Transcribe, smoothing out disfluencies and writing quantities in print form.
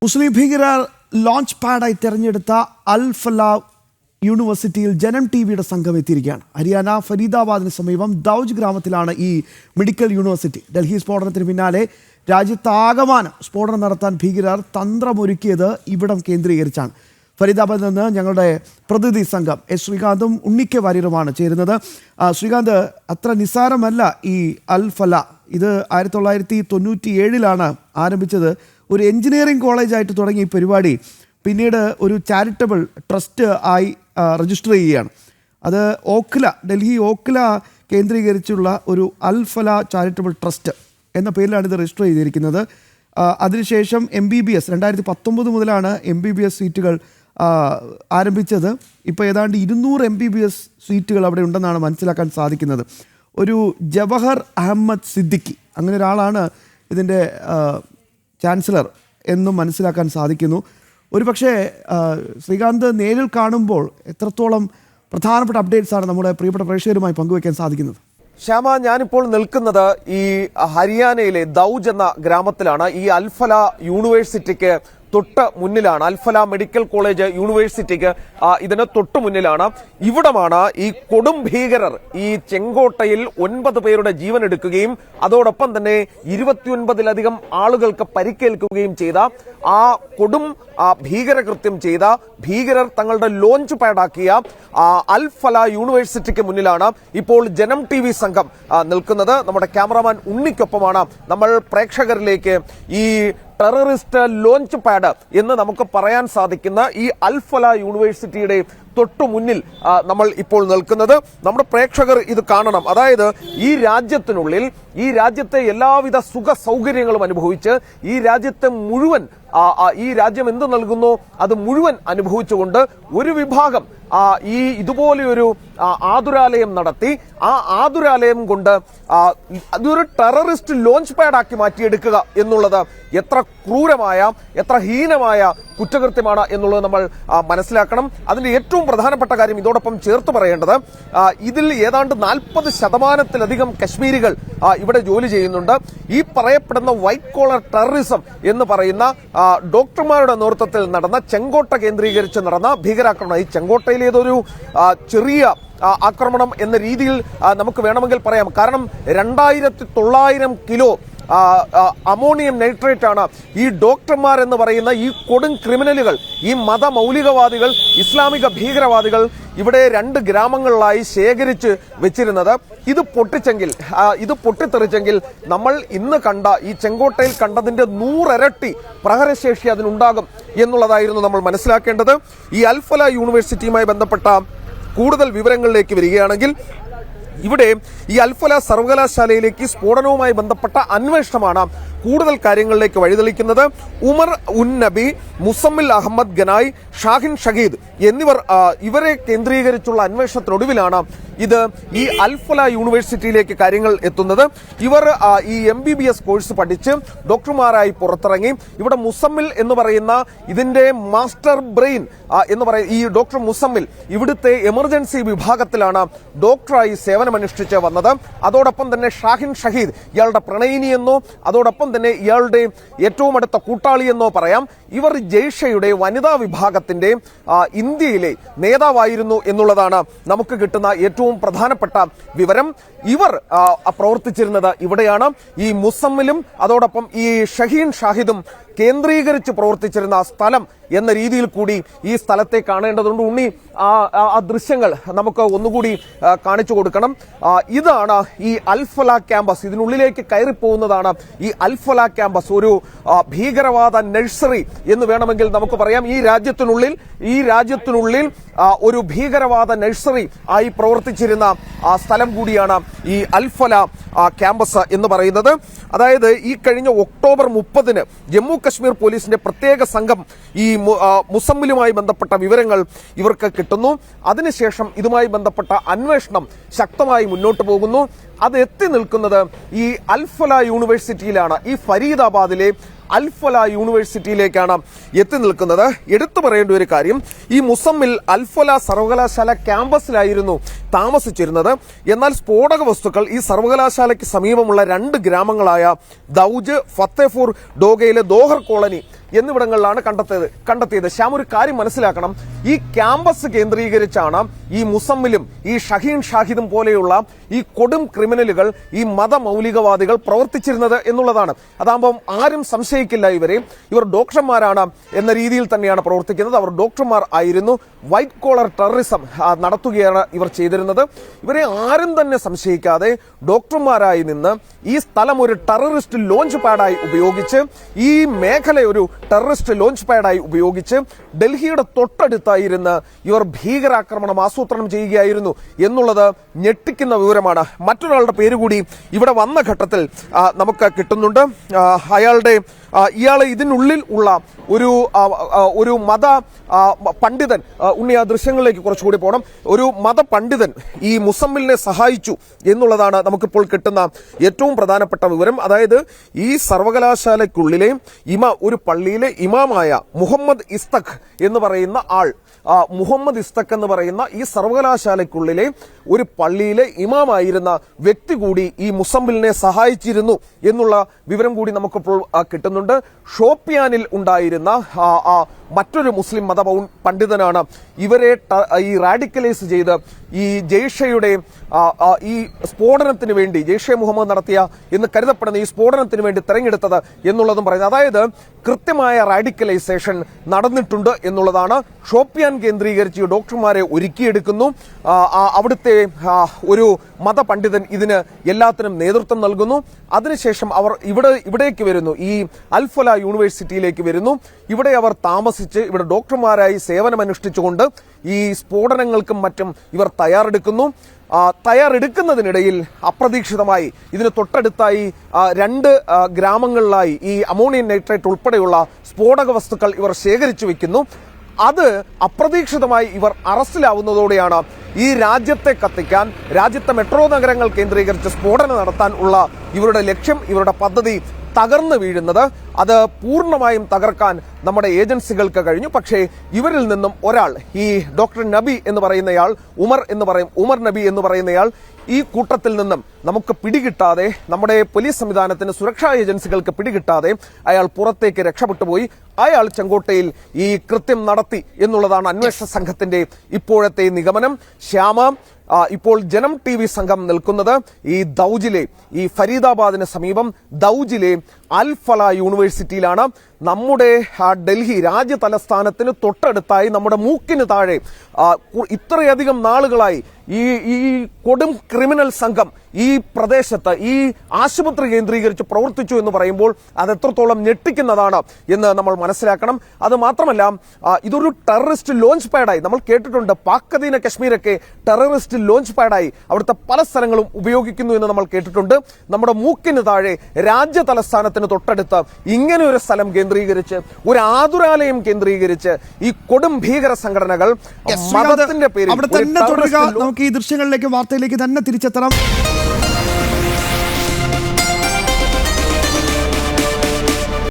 മുസ്ലിം ഭീകരർ ലോഞ്ച് പാഡായി തെരഞ്ഞെടുത്ത അൽ-ഫല യൂണിവേഴ്സിറ്റിയിൽ ജനം ടിവിയുടെ സംഘം എത്തിയിരിക്കുകയാണ്. ഹരിയാന ഫരീദാബാദിന് സമീപം ദൗജ് ഗ്രാമത്തിലാണ് ഈ മെഡിക്കൽ യൂണിവേഴ്സിറ്റി. ഡൽഹി സ്ഫോടനത്തിന് പിന്നാലെ രാജ്യത്താകമാനം സ്ഫോടനം നടത്താൻ ഭീകരർ തന്ത്രമൊരുക്കിയത് ഇവിടം കേന്ദ്രീകരിച്ചാണ്. ഫരീദാബാദിൽ നിന്ന് ഞങ്ങളുടെ പ്രതിനിധി സംഘം ശ്രീകാന്തും ഉണ്ണിക്കെ വാര്യരുമാണ് ചേരുന്നത്. ശ്രീകാന്ത്, അത്ര നിസ്സാരമല്ല ഈ അൽ-ഫല. ഇത് 1997 ആരംഭിച്ചത്. ഒരു എഞ്ചിനീയറിംഗ് കോളേജായിട്ട് തുടങ്ങിയ ഈ പരിപാടി പിന്നീട് ഒരു ചാരിറ്റബിൾ ട്രസ്റ്റ് ആയി രജിസ്റ്റർ ചെയ്യുകയാണ്. അത് ഡൽഹി ഓഖ്ല കേന്ദ്രീകരിച്ചുള്ള ഒരു അൽ-ഫല ചാരിറ്റബിൾ ട്രസ്റ്റ് എന്ന പേരിലാണ് ഇത് രജിസ്റ്റർ ചെയ്തിരിക്കുന്നത്. അതിനുശേഷം MBBS 2019 മുതലാണ് MBBS സീറ്റുകൾ ആരംഭിച്ചത്. ഇപ്പോൾ ഏതാണ്ട് 200 MBBS സീറ്റുകൾ അവിടെ ഉണ്ടെന്നാണ് മനസ്സിലാക്കാൻ സാധിക്കുന്നത്. ഒരു ജവഹർ അഹമ്മദ് സിദ്ദിഖി, അങ്ങനെ ഒരാളാണ് ഇതിൻ്റെ ചാൻസലർ എന്നും മനസ്സിലാക്കാൻ സാധിക്കുന്നു. ഒരു പക്ഷേ ശ്രീകാന്ത്, നേരിൽ കാണുമ്പോൾ എത്രത്തോളം പ്രധാനപ്പെട്ട അപ്ഡേറ്റ്സാണ് നമ്മുടെ പ്രിയപ്പെട്ട പ്രേക്ഷകരുമായി പങ്കുവയ്ക്കാൻ സാധിക്കുന്നത്? ശ്യാമ, ഞാനിപ്പോൾ നിൽക്കുന്നത് ഈ ഹരിയാനയിലെ ദൗജ് എന്ന ഗ്രാമത്തിലാണ്. ഈ അൽ-ഫല യൂണിവേഴ്സിറ്റിക്ക് തൊട്ട് മുന്നിലാണ്. അൽ-ഫല മെഡിക്കൽ കോളേജ് യൂണിവേഴ്സിറ്റിക്ക് ഇതിന് തൊട്ട് മുന്നിലാണ്. ഇവിടമാണ് ഈ കൊടും ഭീകരർ ഈ ചെങ്കോട്ടയിൽ 9 പേരുടെ ജീവൻ എടുക്കുകയും അതോടൊപ്പം തന്നെ 29-ലധികം ആളുകൾക്ക് പരിക്കേൽക്കുകയും ചെയ്ത ആ കൊടും ഭീകരകൃത്യം ചെയ്ത ഭീകരർ തങ്ങളുടെ ലോഞ്ച് പാഡാക്കിയ അൽ-ഫല യൂണിവേഴ്സിറ്റിക്ക് മുന്നിലാണ് ഇപ്പോൾ ജനം TV സംഘം നിൽക്കുന്നത്. നമ്മുടെ ക്യാമറാമാൻ ഉണ്ണിക്കൊപ്പമാണ് നമ്മൾ പ്രേക്ഷകരിലേക്ക് ഈ ടെററിസ്റ്റ് ലോഞ്ച് പാഡ് എന്ന് നമുക്ക് പറയാൻ സാധിക്കുന്ന ഈ അൽ-ഫല യൂണിവേഴ്സിറ്റിയുടെ തൊട്ടു മുന്നിൽ നമ്മൾ ഇപ്പോൾ നിൽക്കുന്നത്. നമ്മുടെ പ്രേക്ഷകർ ഇത് കാണണം. അതായത് ഈ രാജ്യത്തിനുള്ളിൽ ഈ രാജ്യത്തെ എല്ലാവിധ സുഖ സൗകര്യങ്ങളും അനുഭവിച്ച് ഈ രാജ്യത്തെ മുഴുവൻ ഈ രാജ്യം എന്ത് നൽകുന്നു അത് മുഴുവൻ അനുഭവിച്ചുകൊണ്ട് ഒരു വിഭാഗം ഈ ഇതുപോലെയൊരു ആതുരാലയം നടത്തി ആ ആതുരാലയം കൊണ്ട് അതൊരു ടെററിസ്റ്റ് ലോഞ്ച് പാഡാക്കി മാറ്റിയെടുക്കുക എന്നുള്ളത് എത്ര ക്രൂരമായ എത്ര ഹീനമായ കുറ്റകൃത്യമാണ് എന്നുള്ളത് നമ്മൾ മനസ്സിലാക്കണം. അതിന്റെ ഏറ്റവും പ്രധാനപ്പെട്ട കാര്യം ഇതോടൊപ്പം ചേർത്ത് പറയേണ്ടത്, ഇതിൽ ഏതാണ്ട് 40% കശ്മീരികൾ ഇവിടെ ജോലി ചെയ്യുന്നുണ്ട്. ഈ പറയപ്പെടുന്ന വൈറ്റ് കോളർ ടെററിസം എന്ന് പറയുന്ന ഡോക്ടർമാരുടെ നേതൃത്വത്തിൽ നടന്ന ചെങ്കോട്ട കേന്ദ്രീകരിച്ച് നടന്ന ഭീകരാക്രമണം, ഈ ചെങ്കോട്ടയിൽ ഏതൊരു ചെറിയ ആക്രമണം എന്ന രീതിയിൽ നമുക്ക് വേണമെങ്കിൽ പറയാം. കാരണം 2900 കിലോ അമോണിയം നൈട്രേറ്റ് ആണ് ഈ ഡോക്ടർമാർ എന്ന് പറയുന്ന ഈ കൊടും ക്രിമിനലുകൾ, ഈ മതമൗലികവാദികൾ, ഇസ്ലാമിക ഭീകരവാദികൾ ഇവിടെ 2 ഗ്രാമങ്ങളിലായി ശേഖരിച്ച് വെച്ചിരുന്നത്. ഇത് പൊട്ടിത്തെറിച്ചെങ്കിൽ നമ്മൾ ഇന്ന് കണ്ട ഈ ചെങ്കോട്ടയിൽ കണ്ടതിന്റെ 100 ഇരട്ടി പ്രഹരശേഷി അതിനുണ്ടാകും എന്നുള്ളതായിരുന്നു നമ്മൾ മനസ്സിലാക്കേണ്ടത്. ഈ അൽ-ഫല യൂണിവേഴ്സിറ്റിയുമായി ബന്ധപ്പെട്ട കൂടുതൽ വിവരങ്ങളിലേക്ക് വരികയാണെങ്കിൽ, ഇവിടെ ഈ അൽ-ഫല സർവകലാശാലയിലേക്ക് സ്ഫോടനവുമായി ബന്ധപ്പെട്ട അന്വേഷണമാണ് കൂടുതൽ കാര്യങ്ങളിലേക്ക് വഴിതെളിക്കുന്നത്. ഉമർ ഉൻ-നബി, മുസമ്മിൽ അഹമ്മദ് ഗനായ്, ഷാഹിൻ ഷഹീദ് എന്നിവർ ഇവരെ കേന്ദ്രീകരിച്ചുള്ള അന്വേഷണത്തിനൊടുവിലാണ് ഇത് ഈ അൽ-ഫല യൂണിവേഴ്സിറ്റിയിലേക്ക് കാര്യങ്ങൾ എത്തുന്നത്. ഇവർ ഈ MBBS കോഴ്സ് പഠിച്ച് ഡോക്ടർമാരായി പുറത്തിറങ്ങി. ഇവിടെ മുസമ്മിൽ എന്ന് പറയുന്ന ഇതിന്റെ മാസ്റ്റർ ബ്രെയിൻ എന്ന് പറയുന്ന ഈ ഡോക്ടർ മുസമ്മിൽ ഇവിടുത്തെ എമർജൻസി വിഭാഗത്തിലാണ് ഡോക്ടറായി സേവനമനുഷ്ഠിച്ച് വന്നത്. അതോടൊപ്പം തന്നെ ഷാഹിൻ ഷഹീദ് ഇയാളുടെ പ്രണയിനിയെന്നോ അതോടൊപ്പം തന്നെ ഇയാളുടെ ഏറ്റവും അടുത്ത കൂട്ടാളിയെന്നോ പറയാം. ഇവർ ജയ്ഷയുടെ വനിതാ വിഭാഗത്തിന്റെ ഇന്ത്യയിലെ നേതാവായിരുന്നു എന്നുള്ളതാണ് നമുക്ക് കിട്ടുന്ന ഏറ്റവും പ്രധാനപ്പെട്ട വിവരം. ഇവർ പ്രവർത്തിച്ചിരുന്നത് ഇവിടെയാണ്. ഈ മുസമ്മിലും അതോടൊപ്പം ഈ ഷഹീൻ ഷാഹിദും കേന്ദ്രീകരിച്ച് പ്രവർത്തിച്ചിരുന്ന സ്ഥലം എന്ന രീതിയിൽ കൂടി ഈ സ്ഥലത്തെ കാണേണ്ടതുണ്ട്. ഉണ്ണി, ആ ദൃശ്യങ്ങൾ നമുക്ക് ഒന്നുകൂടി കാണിച്ചു കൊടുക്കണം. ഇതാണ് ഈ അൽ-ഫല ക്യാമ്പസ്. ഇതിനുള്ളിലേക്ക് കയറിപ്പോകുന്നതാണ് ഈ അൽ-ഫല ക്യാമ്പസ്. ഒരു ഭീകരവാദ നഴ്സറി എന്ന് വേണമെങ്കിൽ നമുക്ക് പറയാം. ഈ രാജ്യത്തിനുള്ളിൽ ഒരു ഭീകരവാദ നഴ്സറി ആയി പ്രവർത്തിച്ചിരുന്ന സ്ഥലം കൂടിയാണ് ഈ അൽ-ഫല ക്യാമ്പസ് എന്ന് പറയുന്നത്. അതായത് ഈ കഴിഞ്ഞ ഒക്ടോബർ 30 ജമ്മു കശ്മീർ പോലീസിന്റെ പ്രത്യേക സംഘം ഈ മുസമ്മിലുമായി ബന്ധപ്പെട്ട വിവരങ്ങൾ ഇവർക്ക് കിട്ടുന്നു. അതിനുശേഷം ഇതുമായി ബന്ധപ്പെട്ട അന്വേഷണം ശക്തമായി മുന്നോട്ട് പോകുന്നു. അത് എത്തി നിൽക്കുന്നത് ഈ അൽ-ഫല യൂണിവേഴ്സിറ്റിയിലാണ്. ഈ ഫരീദാബാദിലെ അൽ-ഫല യൂണിവേഴ്സിറ്റിയിലേക്കാണ് എത്തി നിൽക്കുന്നത്. എടുത്തു പറയേണ്ട ഒരു കാര്യം, ഈ മുസമ്മിൽ അൽ-ഫല സർവകലാശാല ക്യാമ്പസിലായിരുന്നു താമസിച്ചിരുന്നത്. എന്നാൽ സ്ഫോടക വസ്തുക്കൾ ഈ സർവകലാശാലയ്ക്ക് സമീപമുള്ള 2 ഗ്രാമങ്ങളായ ദൌജ്, ഫത്തേപൂർ ഡോഗയിലെ ദോഹർ കോളനി എന്നിവിടങ്ങളിലാണ് കണ്ടെത്തിയത്. ശ്യാം, ഒരു കാര്യം മനസ്സിലാക്കണം, ഈ ക്യാമ്പസ് കേന്ദ്രീകരിച്ചാണ് ഈ മുസമ്മിലും ഈ ഷഹീൻ ഷാഹിദും പോലെയുള്ള ഈ കൊടും ക്രിമിനലുകൾ, ഈ മതമൗലികവാദികൾ പ്രവർത്തിച്ചിരുന്നത് എന്നുള്ളതാണ്. അതാകുമ്പം ആരും സംശയിക്കില്ല ഇവർ ഡോക്ടർമാരാണ് എന്ന രീതിയിൽ തന്നെയാണ് പ്രവർത്തിക്കുന്നത്. അവർ ഡോക്ടർമാർ ആയിരുന്നു. വൈറ്റ് കോളർ ടെററിസം നടത്തുകയാണ് ഇവർ ചെയ്തിരുന്നത്. ഇവരെ ആരും തന്നെ സംശയിക്കാതെ ഡോക്ടർമാരായി നിന്ന് ഈ സ്ഥലം ഒരു ടെററിസ്റ്റ് ലോഞ്ച് പാഡായി ഉപയോഗിച്ച്, ഈ മേഖല ഒരു ടെററിസ്റ്റ് ലോഞ്ച് പാഡായി ഉപയോഗിച്ച് ഡൽഹിയുടെ തൊട്ടടുത്തായിരുന്ന് ഇവർ ഭീകരാക്രമണം ആസൂത്രണം ചെയ്യുകയായിരുന്നു എന്നുള്ളത് ഞെട്ടിക്കുന്ന വിവരമാണ്. മറ്റൊരാളുടെ പേര് കൂടി ഇവിടെ വന്ന ഘട്ടത്തിൽ നമുക്ക് കിട്ടുന്നുണ്ട്. ഇയാളെ ഇതിനുള്ളിൽ ഉള്ള ഒരു മത പണ്ഡിതൻ, ഉണ്ണി ആ ദൃശ്യങ്ങളിലേക്ക് കുറച്ചുകൂടി പോകണം. ഒരു മതപണ്ഡിതൻ ഈ മുസമ്മിലിനെ സഹായിച്ചു എന്നുള്ളതാണ് നമുക്കിപ്പോൾ കിട്ടുന്ന ഏറ്റവും പ്രധാനപ്പെട്ട വിവരം. അതായത് ഈ സർവകലാശാലയ്ക്കുള്ളിലെ ഒരു പള്ളിയിലെ ഇമാമായ മുഹമ്മദ് ഇസ്തഖ് എന്ന് പറയുന്ന ആൾ, മുഹമ്മദ് ഇസ്തഖ് എന്ന് പറയുന്ന ഈ സർവകലാശാലയ്ക്കുള്ളിലെ ഒരു പള്ളിയിലെ ഇമാമായിരുന്ന വ്യക്തി കൂടി ഈ മുസമ്മിലിനെ സഹായിച്ചിരുന്നു എന്നുള്ള വിവരം കൂടി നമുക്കിപ്പോൾ കിട്ടുന്നുണ്ട്. ഷോപ്പിയാനിൽ ഉണ്ടായിരുന്ന മറ്റൊരു മുസ്ലിം മത പണ്ഡിതനാണ് ഇവരെ ഈ റാഡിക്കലൈസ് ചെയ്ത് ഈ ജെയ്ഷയുടെ ഈ സ്ഫോടനത്തിന് വേണ്ടി, ജെയ്ഷെ മുഹമ്മദ് നടത്തിയ എന്ന് കരുതപ്പെടുന്ന ഈ സ്ഫോടനത്തിന് വേണ്ടി തെരഞ്ഞെടുത്തത് എന്നുള്ളതും പറയുന്നത്. അതായത് കൃത്യമായ റാഡിക്കലൈസേഷൻ നടന്നിട്ടുണ്ട് എന്നുള്ളതാണ്. ഷോപ്പിയാൻ കേന്ദ്രീകരിച്ച് ഡോക്ടർമാരെ ഒരുക്കിയെടുക്കുന്നു. അവിടുത്തെ ഒരു മതപണ്ഡിതൻ ഇതിന് എല്ലാത്തിനും നേതൃത്വം നൽകുന്നു. അതിനുശേഷം അവർ ഇവിടേക്ക് വരുന്നു, ഈ അൽഫല യൂണിവേഴ്സിറ്റിയിലേക്ക് വരുന്നു. ഇവിടെ അവർ താമസിച്ച് ഇവിടെ ഡോക്ടർമാരായി സേവനമനുഷ്ഠിച്ചുകൊണ്ട് ഈ സ്ഫോടനങ്ങൾക്കും മറ്റും ഇവർ തയ്യാറെടുക്കുന്നതിനിടയിൽ അപ്രതീക്ഷിതമായി ഇതിന് തൊട്ടടുത്തായി 2 ഗ്രാമങ്ങളിലായി ഈ അമോണിയം നൈട്രേറ്റ് ഉൾപ്പെടെയുള്ള സ്ഫോടക വസ്തുക്കൾ ഇവർ ശേഖരിച്ചു വെക്കുന്നു. അത് അപ്രതീക്ഷിതമായി ഇവർ അറസ്റ്റിലാവുന്നതോടെയാണ് ഈ രാജ്യത്തെ കത്തിക്കാൻ, രാജ്യത്തെ മെട്രോ നഗരങ്ങൾ കേന്ദ്രീകരിച്ച് സ്ഫോടനം നടത്താൻ ഉള്ള ഇവരുടെ ലക്ഷ്യം, ഇവരുടെ പദ്ധതി തകർന്നു വീഴുന്നത്. അത് പൂർണ്ണമായും തകർക്കാൻ നമ്മുടെ ഏജൻസികൾക്ക് കഴിഞ്ഞു. പക്ഷേ ഇവരിൽ നിന്നും ഒരാൾ, ഈ ഡോക്ടർ നബി എന്ന് പറയുന്നയാൾ, ഉമർ നബി എന്ന് പറയുന്നയാൾ ഈ കൂട്ടത്തിൽ നിന്നും നമുക്ക് പിടികിട്ടാതെ, നമ്മുടെ പോലീസ് സംവിധാനത്തിന്, സുരക്ഷാ ഏജൻസികൾക്ക് പിടികിട്ടാതെ അയാൾ പുറത്തേക്ക് രക്ഷപ്പെട്ടുപോയി. അയാൾ ചെങ്കോട്ടയിൽ ഈ കൃത്യം നടത്തി എന്നുള്ളതാണ് അന്വേഷണ സംഘത്തിന്റെ ഇപ്പോഴത്തെ നിഗമനം. ശ്യാമ, ഇപ്പോൾ ജനം TV സംഘം നിൽക്കുന്നത് ഈ ദൌജിലെ, ഈ ഫരീദാബാദിന് സമീപം ദൌജിലെ അൽഫല യൂണിവേഴ്സിറ്റിയിലാണ്. നമ്മുടെ ഡൽഹി രാജ്യ തലസ്ഥാനത്തിന് തൊട്ടടുത്തായി, നമ്മുടെ മൂക്കിന് താഴെ ഇത്രയധികം നാളുകളായി ഈ കൊടും ക്രിമിനൽ സംഘം ഈ പ്രദേശത്ത്, ഈ ആശുപത്രി കേന്ദ്രീകരിച്ച് പ്രവർത്തിച്ചു എന്ന് പറയുമ്പോൾ അത് എത്രത്തോളം ഞെട്ടിക്കുന്നതാണ് എന്ന് നമ്മൾ മനസ്സിലാക്കണം. അത് മാത്രമല്ല, ഇതൊരു ടെററിസ്റ്റ് ലോഞ്ച് പാഡായി നമ്മൾ കേട്ടിട്ടുണ്ട്. പാക് അധീന കശ്മീരൊക്കെ ടെററിസ്റ്റ് ലോഞ്ച് പാഡായി അവിടുത്തെ പല സ്ഥലങ്ങളും ഉപയോഗിക്കുന്നു എന്ന് നമ്മൾ കേട്ടിട്ടുണ്ട്. നമ്മുടെ മൂക്കിന് താഴെ രാജ്യ തലസ്ഥാനത്തിന് തൊട്ടടുത്ത് ഇങ്ങനെ ഒരു സ്ഥലം കേന്ദ്രീകരിച്ച്, ഒരു ആതുരാലയം കേന്ദ്രീകരിച്ച് ഈ കൊടും ഭീകര സംഘടനകൾ മതത്തിന്റെ പേരിൽ, നമുക്ക് ഈ ദൃശ്യങ്ങളിലേക്ക്, വാർത്തയിലേക്ക് തന്നെ തിരിച്ചെത്തണം.